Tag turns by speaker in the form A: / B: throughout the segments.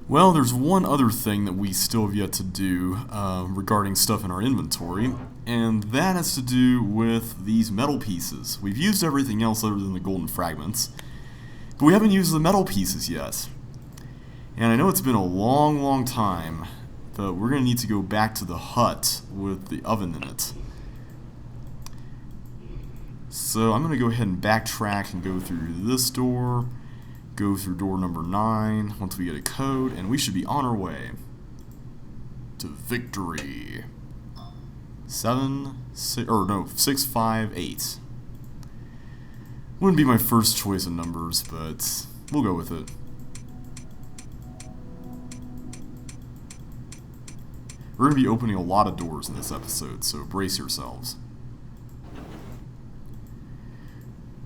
A: Well, there's one other thing that we still have yet to do regarding stuff in our inventory, and that has to do with these metal pieces. We've used everything else other than the golden fragments, but we haven't used the metal pieces yet. And I know it's been a long, long time, but we're going to need to go back to the hut with the oven in it. So I'm going to go ahead and backtrack and go through this door, go through door number 9 once we get a code, and we should be on our way to victory. 6, 5, 8. Wouldn't be my first choice of numbers, but we'll go with it. We're going to be opening a lot of doors in this episode, so brace yourselves.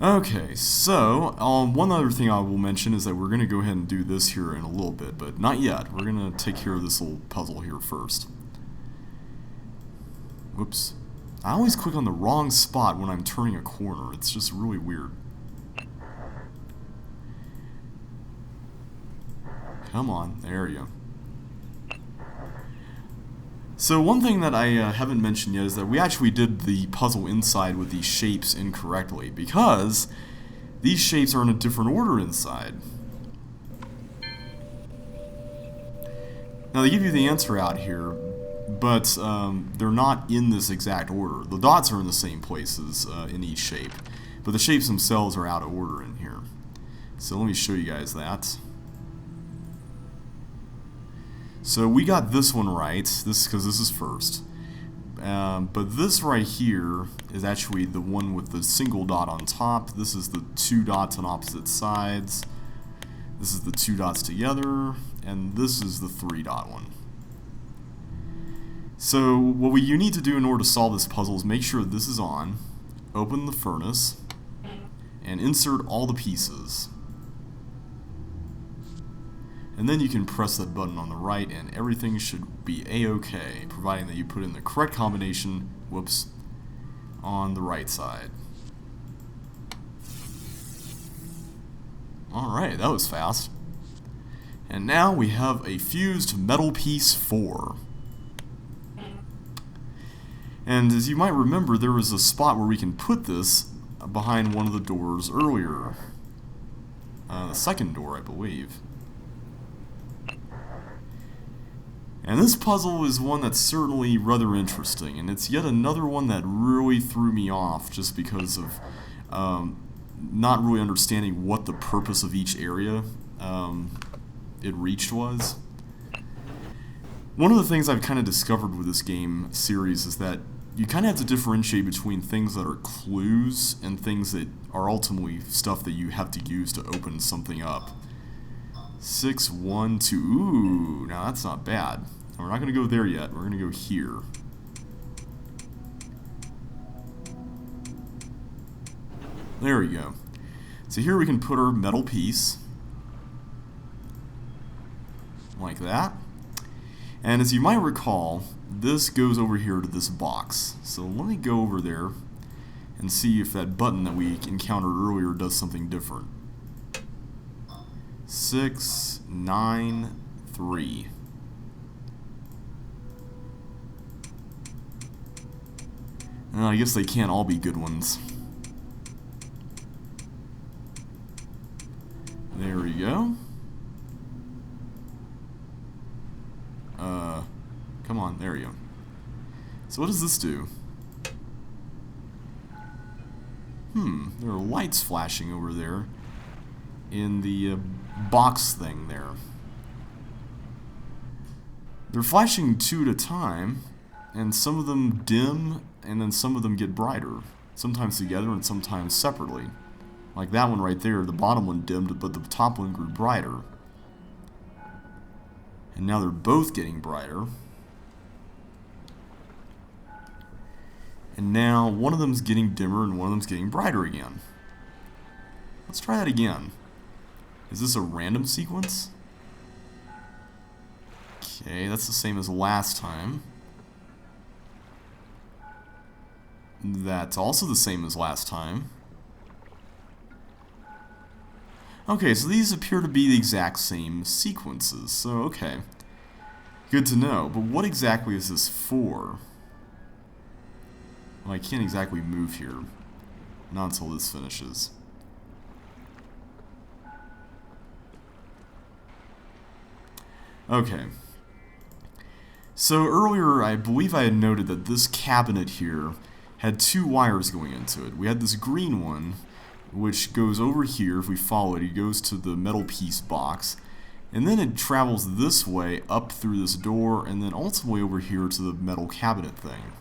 A: Okay, so one other thing I will mention is that we're going to go ahead and do this here in a little bit, but not yet. We're going to take care of this little puzzle here first. Whoops. I always click on the wrong spot when I'm turning a corner. It's just really weird. Come on, there you go. So one thing that I haven't mentioned yet is that we actually did the puzzle inside with these shapes incorrectly, because these shapes are in a different order inside. Now they give you the answer out here, but they're not in this exact order. The dots are in the same places in each shape, but the shapes themselves are out of order in here. So let me show you guys that. So we got this one right, because this is first. But this right here is actually the one with the single dot on top. This is the 2 dots on opposite sides. This is the 2 dots together, and this is the 3 dot one. So what you need to do in order to solve this puzzle is make sure this is on, open the furnace, and insert all the pieces. And then you can press that button on the right and everything should be a-okay, providing that you put in the correct combination, whoops, on the right side. Alright, that was fast. And now we have a fused metal piece 4. And as you might remember, there was a spot where we can put this behind one of the doors earlier. The second door, I believe. And this puzzle is one that's certainly rather interesting, and it's yet another one that really threw me off just because of not really understanding what the purpose of each area it reached was. One of the things I've kind of discovered with this game series is that you kind of have to differentiate between things that are clues and things that are ultimately stuff that you have to use to open something up. 6, 1, 2. Ooh, now that's not bad. We're not going to go there yet. We're going to go here. There we go. So here we can put our metal piece. Like that. And as you might recall, this goes over here to this box. So let me go over there and see if that button that we encountered earlier does something different. 6, 9, 3. I guess they can't all be good ones. There we go. Come on, there we go. So what does this do? There are lights flashing over there in the box thing there. They're flashing 2 at a time, and some of them dim, and then some of them get brighter. Sometimes together and sometimes separately. Like that one right there, the bottom one dimmed, but the top one grew brighter. And now they're both getting brighter. And now one of them's getting dimmer and one of them's getting brighter again. Let's try that again. Is this a random sequence? Okay, that's the same as last time. That's also the same as last time. Okay, so these appear to be the exact same sequences, so okay. Good to know, but what exactly is this for? Well, I can't exactly move here. Not until this finishes. Okay. So earlier, I believe I had noted that this cabinet here had two wires going into it. We had this green one, which goes over here. If we follow it, it goes to the metal piece box. And then it travels this way up through this door, and then ultimately over here to the metal cabinet thing.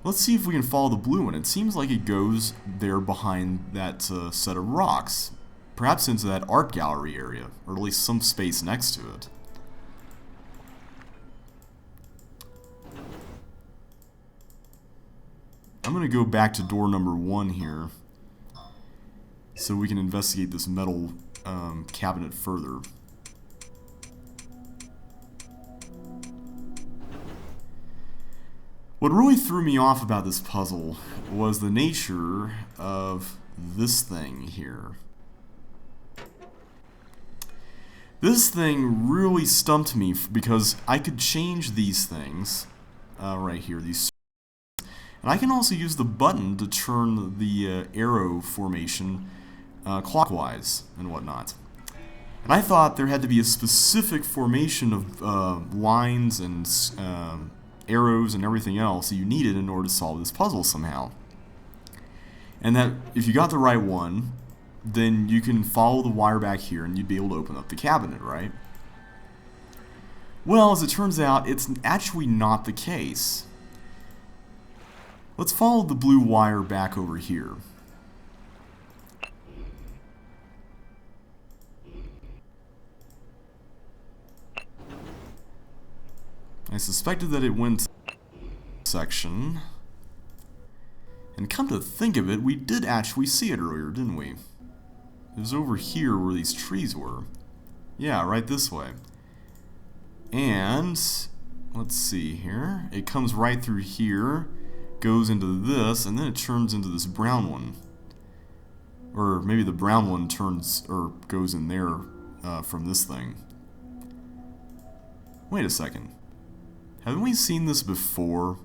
A: Let's see if we can follow the blue one. It seems like it goes there behind that set of rocks. Perhaps into that art gallery area, or at least some space next to it. I'm going to go back to door number 1 here, so we can investigate this metal cabinet further. What really threw me off about this puzzle was the nature of this thing here. This thing really stumped me because I could change these things right here, these. And I can also use the button to turn the arrow formation clockwise and whatnot. And I thought there had to be a specific formation of lines and arrows and everything else that you needed in order to solve this puzzle somehow. And that if you got the right one, then you can follow the wire back here and you'd be able to open up the cabinet, right? Well, as it turns out, it's actually not the case. Let's follow the blue wire back over here. I suspected that it went to the section. And come to think of it, we did actually see it earlier, didn't we? It was over here where these trees were. Yeah, right this way. And let's see here. It comes right through here, goes into this, and then it turns into this brown one. Or maybe the brown one turns or goes in there from this thing. Wait a second. Haven't we seen this before?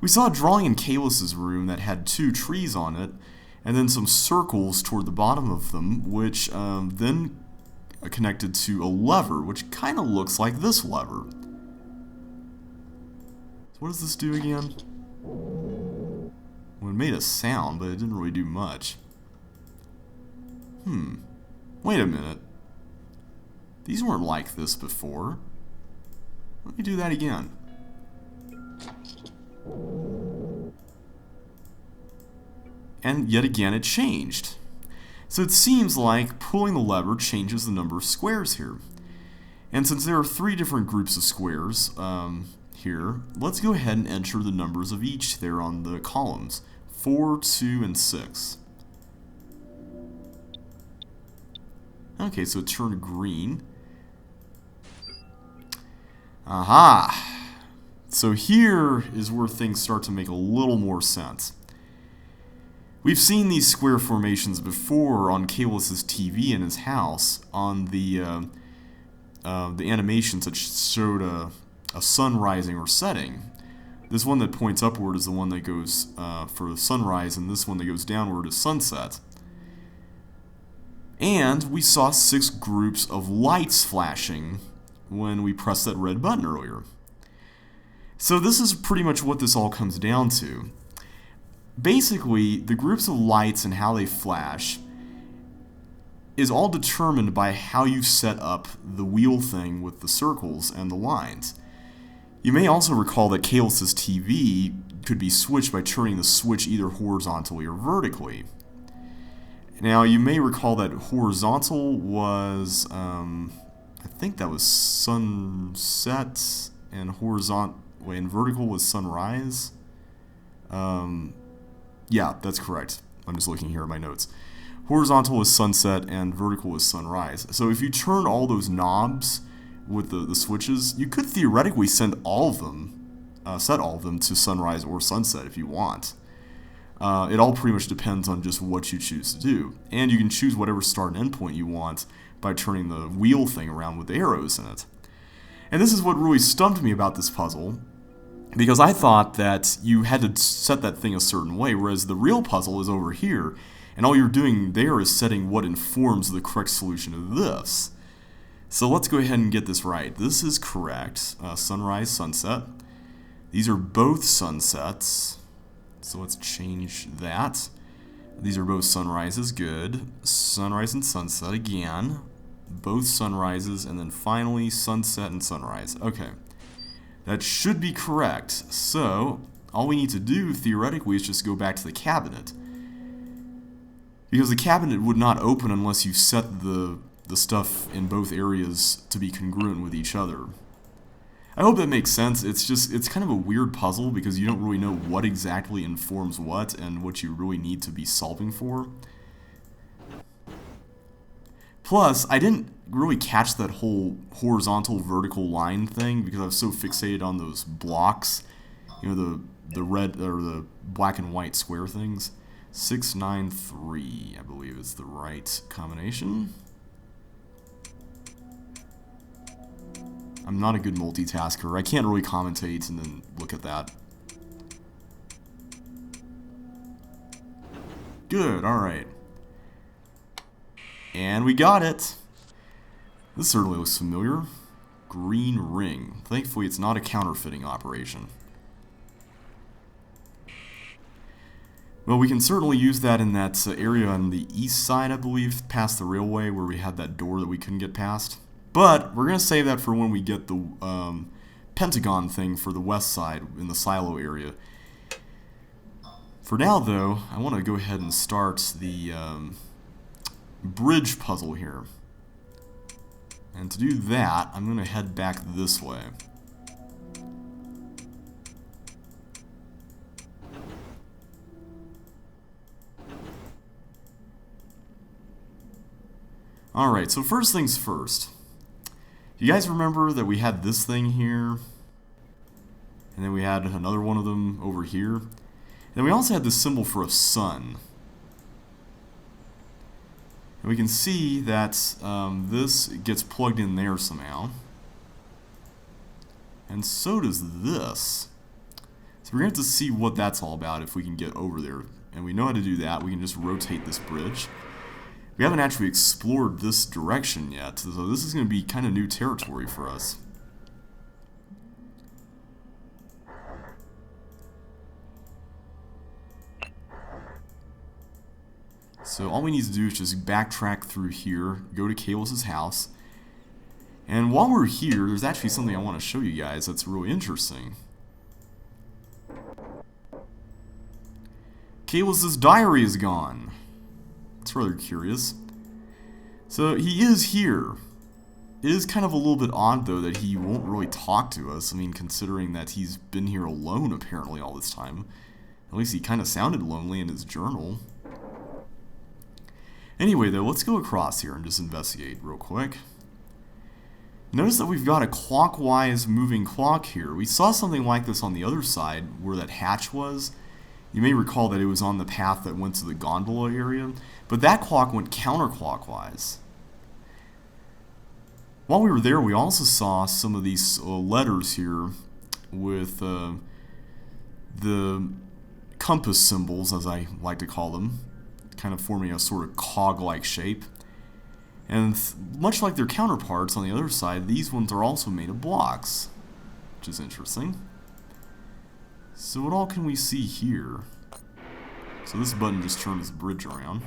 A: We saw a drawing in Kales' room that had two trees on it, and then some circles toward the bottom of them, which then connected to a lever, which kind of looks like this lever. So what does this do again? Well, it made a sound, but it didn't really do much. Wait a minute. These weren't like this before. Let me do that again. And yet again it changed. So it seems like pulling the lever changes the number of squares here. And since there are 3 different groups of squares here, let's go ahead and enter the numbers of each there on the columns. 4, 2, and 6. Okay, so it turned green. Aha! So here is where things start to make a little more sense. We've seen these square formations before on Kales' TV in his house on the animations that showed a sun rising or setting. This one that points upward is the one that goes for sunrise, and this one that goes downward is sunset. And we saw 6 groups of lights flashing when we pressed that red button earlier. So this is pretty much what this all comes down to. Basically, the groups of lights and how they flash is all determined by how you set up the wheel thing with the circles and the lines. You may also recall that Kales' TV could be switched by turning the switch either horizontally or vertically. Now, you may recall that horizontal was, I think that was sunset, and vertical was sunrise. Yeah, that's correct. I'm just looking here at my notes. Horizontal was sunset and vertical was sunrise. So if you turn all those knobs with the switches, you could theoretically send all of them, set all of them to sunrise or sunset if you want. It all pretty much depends on just what you choose to do. And you can choose whatever start and end point you want by turning the wheel thing around with the arrows in it. And this is what really stumped me about this puzzle, because I thought that you had to set that thing a certain way, whereas the real puzzle is over here, and all you're doing there is setting what informs the correct solution of this. So let's go ahead and get this right. This is correct. Sunrise, sunset. These are both sunsets. So let's change that. These are both sunrises. Good. Sunrise and sunset again. Both sunrises, and then finally sunset and sunrise. Okay. That should be correct. So all we need to do, theoretically, is just go back to the cabinet. Because the cabinet would not open unless you set the stuff in both areas to be congruent with each other. I hope that makes sense. It's kind of a weird puzzle because you don't really know what exactly informs what and what you really need to be solving for. Plus, I didn't really catch that whole horizontal vertical line thing because I was so fixated on those blocks, you know, the red or the black and white square things. 693, I believe, is the right combination. I'm not a good multitasker. I can't really commentate and then look at that. Good, alright. And we got it! This certainly looks familiar. Green ring. Thankfully, it's not a counterfeiting operation. Well, we can certainly use that in that area on the east side, I believe, past the railway, where we had that door that we couldn't get past. But we're going to save that for when we get the pentagon thing for the west side in the silo area. For now, though, I want to go ahead and start the bridge puzzle here. And to do that, I'm going to head back this way. Alright, so first things first. You guys remember that we had this thing here? And then we had another one of them over here. And then we also had this symbol for a sun. And we can see that this gets plugged in there somehow. And so does this. So we're going to have to see what that's all about if we can get over there. And we know how to do that. We can just rotate this bridge. We haven't actually explored this direction yet, so this is going to be kind of new territory for us. So all we need to do is just backtrack through here, go to Kales' house, and while we're here, there's actually something I want to show you guys that's really interesting. Kales' diary is gone. It's rather curious. So he is here. It is kind of a little bit odd, though, that he won't really talk to us. I mean, considering that he's been here alone, apparently, all this time. At least he kind of sounded lonely in his journal. Anyway, though, let's go across here and just investigate real quick. Notice that we've got a clockwise moving clock here. We saw something like this on the other side, where that hatch was. You may recall that it was on the path that went to the gondola area, but that clock went counterclockwise. While we were there, we also saw some of these letters here with the compass symbols, as I like to call them, kind of forming a sort of cog-like shape. And much like their counterparts on the other side, these ones are also made of blocks, which is interesting. So what all can we see here? So this button just turns the bridge around.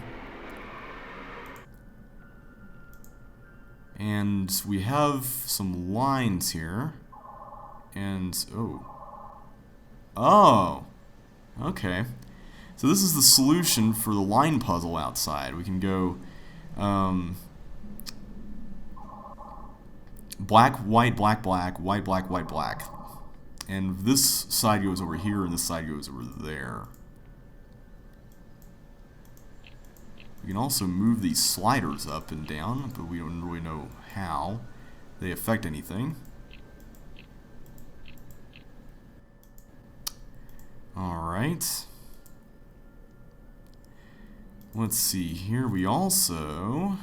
A: And we have some lines here. And, oh, okay. So this is the solution for the line puzzle outside. We can go black, white, black, black, white, black, white, black. And this side goes over here, and this side goes over there. We can also move these sliders up and down, but we don't really know how they affect anything. Alright. Let's see, here we also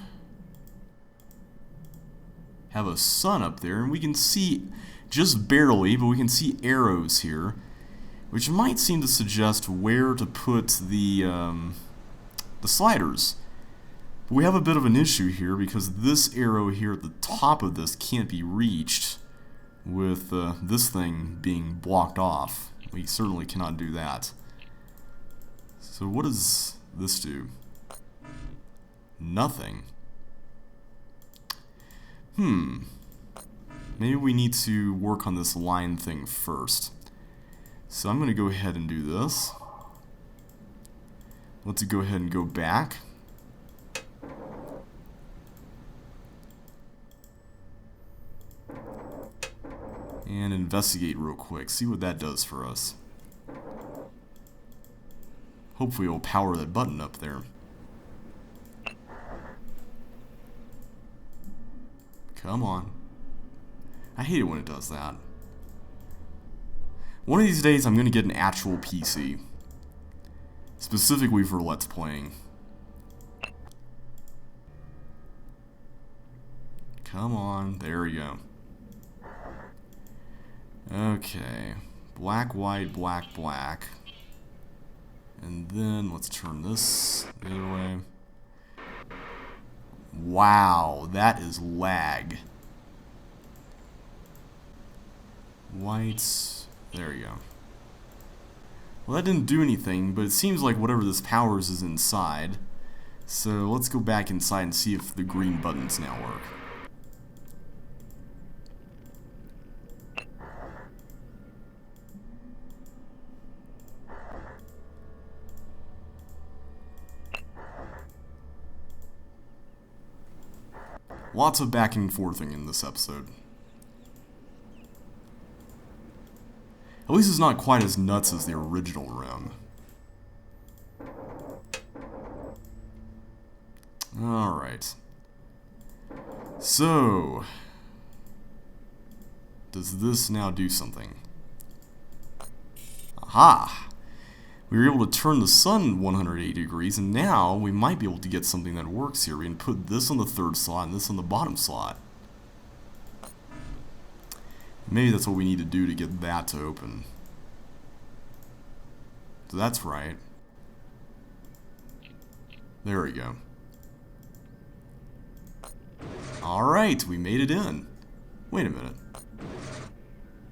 A: have a sun up there, and we can see, just barely, but we can see arrows here, which might seem to suggest where to put the sliders. But we have a bit of an issue here because this arrow here at the top of this can't be reached with this thing being blocked off. We certainly cannot do that. So what does this do? Nothing. Maybe we need to work on this line thing first. So I'm going to go ahead and do this. Let's go ahead and go back. And investigate real quick. See what that does for us. Hopefully it'll power that button up there. Come on. I hate it when it does that. One of these days I'm going to get an actual PC. Specifically for Let's Playing. Come on, there we go. Okay. Black, white, black, black. And then let's turn this the other way. Wow, that is lag. Whites. There you go. Well, that didn't do anything, but it seems like whatever this powers is inside. So let's go back inside and see if the green buttons now work. Lots of back and forthing in this episode. At least it's not quite as nuts as the original RHEM. Alright. So, does this now do something? Aha! We were able to turn the sun 180 degrees, and now we might be able to get something that works here. We can put this on the third slot and this on the bottom slot. Maybe that's what we need to do to get that to open. So that's right. There we go. Alright, we made it in. Wait a minute.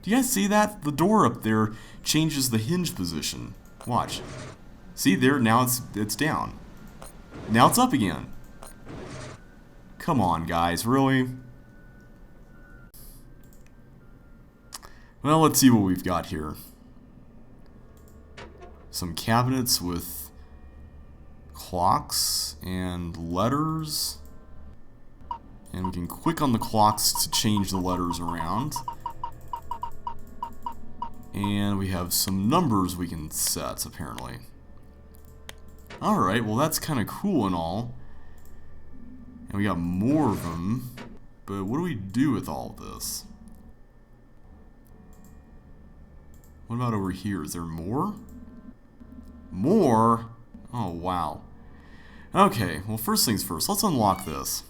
A: Do you guys see that? The door up there changes the hinge position. Watch. See there, now it's down. Now it's up again. Come on, guys, really? Well, let's see what we've got here. Some cabinets with clocks and letters. And we can click on the clocks to change the letters around. And we have some numbers we can set, apparently. Alright, well that's kind of cool and all. And we got more of them. But what do we do with all of this? What about over here? Is there more? More? Oh, wow. Okay, well first things first, let's unlock this.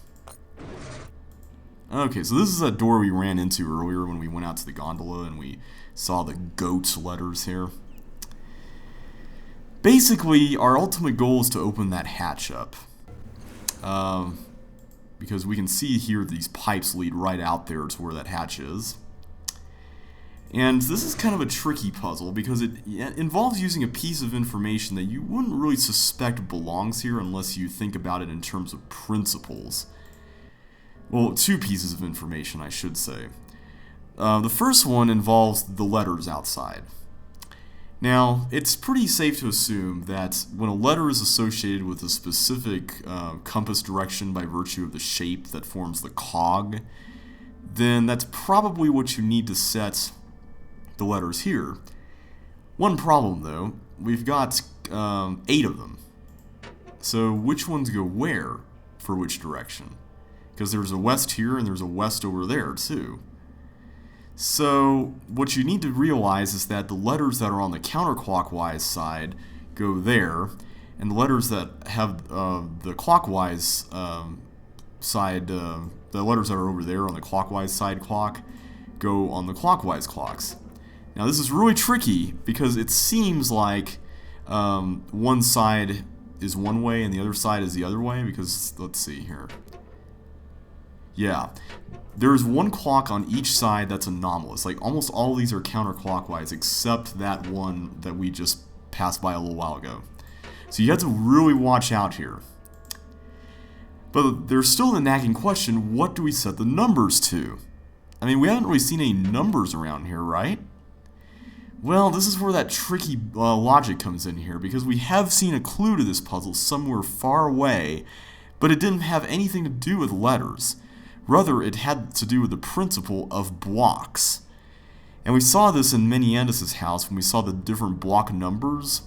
A: Okay, so this is that door we ran into earlier when we went out to the gondola and we saw the goat letters here. Basically, our ultimate goal is to open that hatch up. Because we can see here these pipes lead right out there to where that hatch is. And this is kind of a tricky puzzle because it involves using a piece of information that you wouldn't really suspect belongs here unless you think about it in terms of principles. Well, two pieces of information, I should say. The first one involves the letters outside. Now, it's pretty safe to assume that when a letter is associated with a specific compass direction by virtue of the shape that forms the cog, then that's probably what you need to set the letters here. One problem, though, we've got 8 of them. So which ones go where for which direction? Because there's a west here and there's a west over there, too. So what you need to realize is that the letters that are on the counterclockwise side go there, And the letters that have the clockwise side, the letters that are over there on the clockwise side clock, go on the clockwise clocks. Now this is really tricky because it seems like one side is one way and the other side is the other way, because let's see here. Yeah, there's one clock on each side that's anomalous. Like almost all of these are counterclockwise except that one that we just passed by a little while ago. So you have to really watch out here. But there's still the nagging question, what do we set the numbers to? I mean, we haven't really seen any numbers around here, right? Well, this is where that tricky logic comes in here, because we have seen a clue to this puzzle somewhere far away, but it didn't have anything to do with letters. Rather, it had to do with the principle of blocks. And we saw this in Miniandus' house when we saw the different block numbers,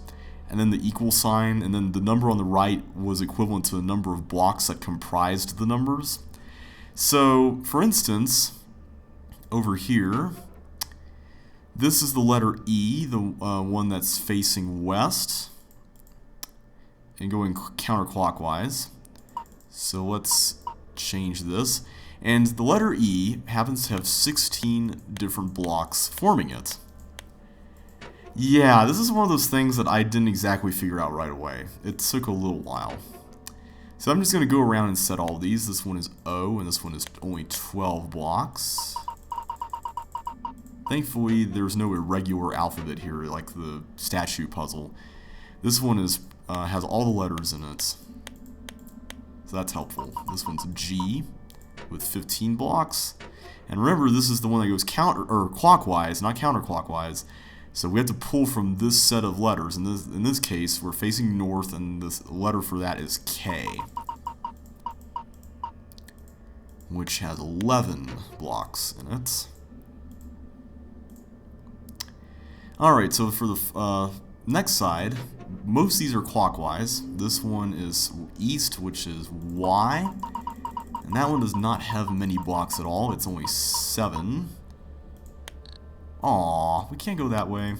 A: and then the equal sign, and then the number on the right was equivalent to the number of blocks that comprised the numbers. So, for instance, over here, this is the letter E, the one that's facing west, and going counterclockwise. So let's change this. And the letter E happens to have 16 different blocks forming it. Yeah, this is one of those things that I didn't exactly figure out right away. It took a little while. So I'm just going to go around and set all of these. This one is O, and this one is only 12 blocks. Thankfully, there's no irregular alphabet here like the statue puzzle. This one is has all the letters in it. So that's helpful. This one's G with 15 blocks. And remember, this is the one that goes clockwise, not counterclockwise. So we have to pull from this set of letters. In this case, we're facing north, and the letter for that is K, which has 11 blocks in it. Alright, so for the next side, most of these are clockwise. This one is east, which is Y. And that one does not have many blocks at all. It's only 7. Aw, we can't go that way.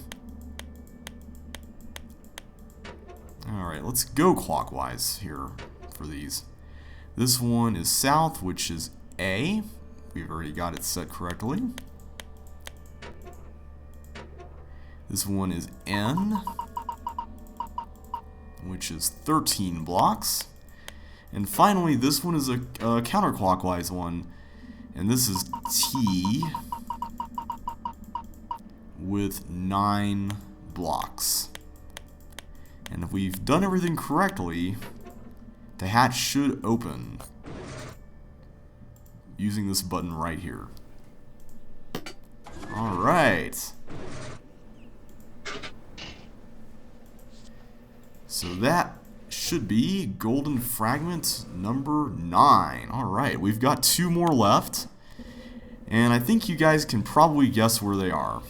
A: Alright, let's go clockwise here for these. This one is south, which is A. We've already got it set correctly. This one is N, which is 13 blocks. And finally, this one is a counterclockwise one, and this is T with 9 blocks. And if we've done everything correctly, the hatch should open using this button right here. Alright. So that should be golden fragment number 9. Alright, we've got 2 more left. And I think you guys can probably guess where they are.